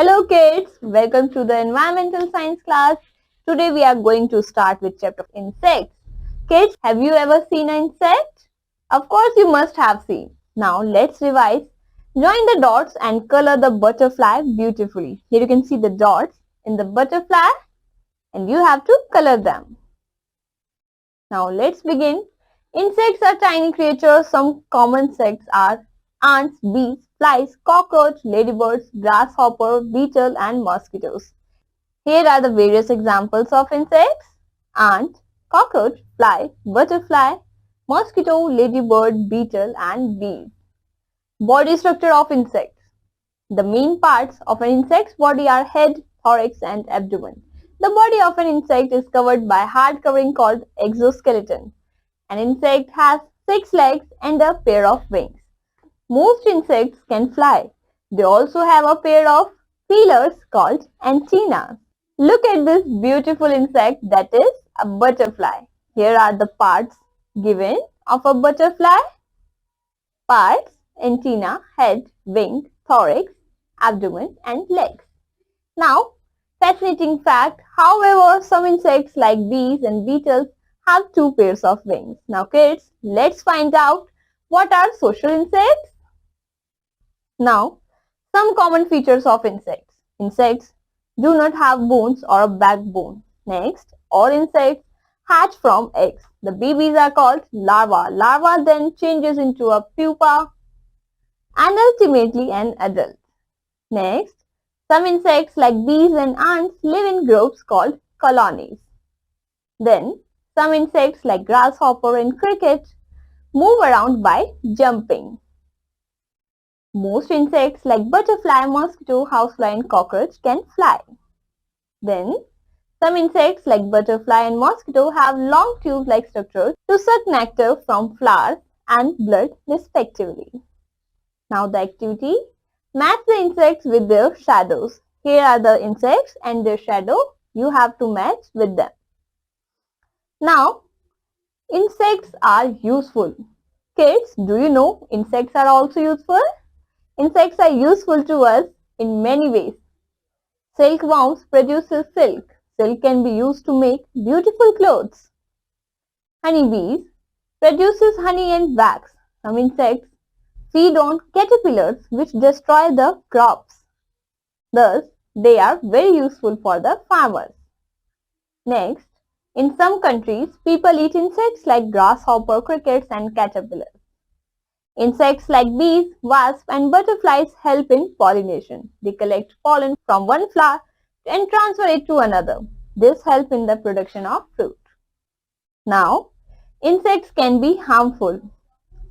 Hello kids, welcome to the environmental science class. Today we are going to start with chapter insects. Kids, have you ever seen an insect? Of course you must have seen. Now let's revise. Join the dots and color the butterfly beautifully. Here you can see the dots in the butterfly and you have to color them. Now let's begin. Insects are tiny creatures. Some common insects are ants, bees, flies, cockroach, ladybirds, grasshopper, beetle and mosquitoes. Here are the various examples of insects: ant, cockroach, fly, butterfly, mosquito, ladybird, beetle and bee. Body structure of insects. The main parts of an insect's body are head, thorax and abdomen. The body of an insect is covered by a hard covering called exoskeleton. An insect has 6 legs and a pair of wings. Most insects can fly. They also have a pair of feelers called antennae. Look at this beautiful insect, that is a butterfly. Here are the parts given of a butterfly. Parts: antenna, head, wing, thorax, abdomen and legs. Now, fascinating fact, however, some insects like bees and beetles have 2 pairs of wings. Now kids, let's find out what are social insects. Now, some common features of insects. Insects do not have bones or a backbone. Next, all insects hatch from eggs. The babies are called larvae. Larva then changes into a pupa and ultimately an adult. Next, some insects like bees and ants live in groups called colonies. Then, some insects like grasshopper and cricket move around by jumping. Most insects like butterfly, mosquito, housefly and cockroach can fly. Then, some insects like butterfly and mosquito have long tube-like structures to suck nectar from flowers and blood respectively. Now the activity: match the insects with their shadows. Here are the insects and their shadow. You have to match with them. Now, insects are useful. Kids, do you know insects are also useful? Insects are useful to us in many ways. Silkworms produces silk. Silk can be used to make beautiful clothes. Honeybees produces honey and wax. Some insects feed on caterpillars which destroy the crops. Thus, they are very useful for the farmers. Next, in some countries, people eat insects like grasshopper, crickets and caterpillars. Insects like bees, wasps and butterflies help in pollination. They collect pollen from one flower and transfer it to another. This helps in the production of fruit. Now, insects can be harmful.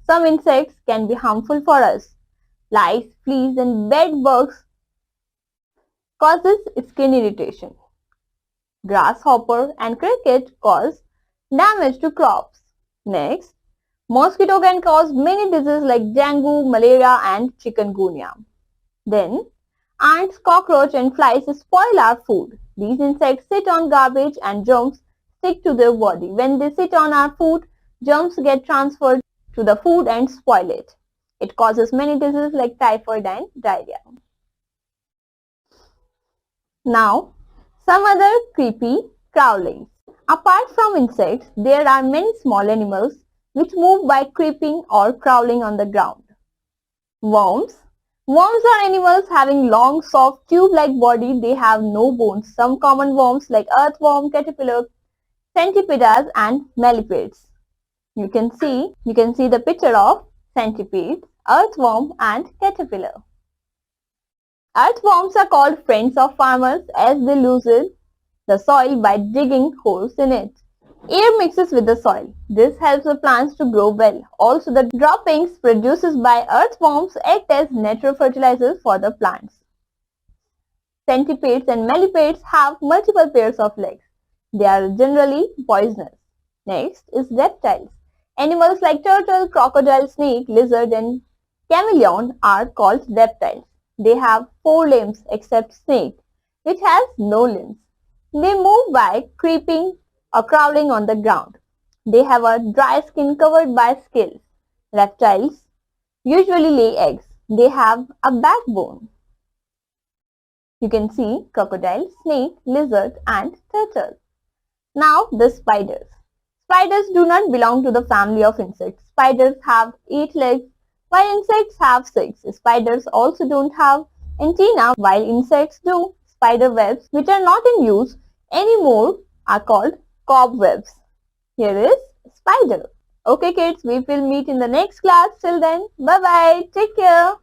Some insects can be harmful for us. Lice, fleas and bed bugs causes skin irritation. Grasshopper and cricket cause damage to crops. Next, mosquito can cause many diseases like dengue, malaria and chikungunya. Then, ants, cockroach and flies spoil our food. These insects sit on garbage and germs stick to their body. When they sit on our food, germs get transferred to the food and spoil it. It causes many diseases like typhoid and diarrhea. Now, some other creepy crawlings. Apart from insects, there are many small animals which move by creeping or crawling on the ground. Worms. Worms are animals having long, soft, tube-like body. They have no bones. Some common worms like earthworm, caterpillar, centipedes and millipedes. You can see the picture of centipede, earthworm and caterpillar. Earthworms are called friends of farmers as they loosen the soil by digging holes in it. Air mixes with the soil. This helps the plants to grow well. Also, the droppings produced by earthworms act as natural fertilizers for the plants. Centipedes and millipedes have multiple pairs of legs. They are generally poisonous. Next is reptiles. Animals like turtle, crocodile, snake, lizard and chameleon are called reptiles. They have 4 limbs except snake, which has no limbs. They move by creeping or crawling on the ground. They have a dry skin covered by scales. Reptiles usually lay eggs. They have a backbone. You can see crocodile, snake, lizard and turtle. Now the spiders. Spiders do not belong to the family of insects. Spiders have 8 legs while insects have 6. Spiders also don't have antennae while insects do. Spider webs which are not in use anymore are called cobwebs. Here is spider. Okay kids, we will meet in the next class. Till then, bye bye. Take care.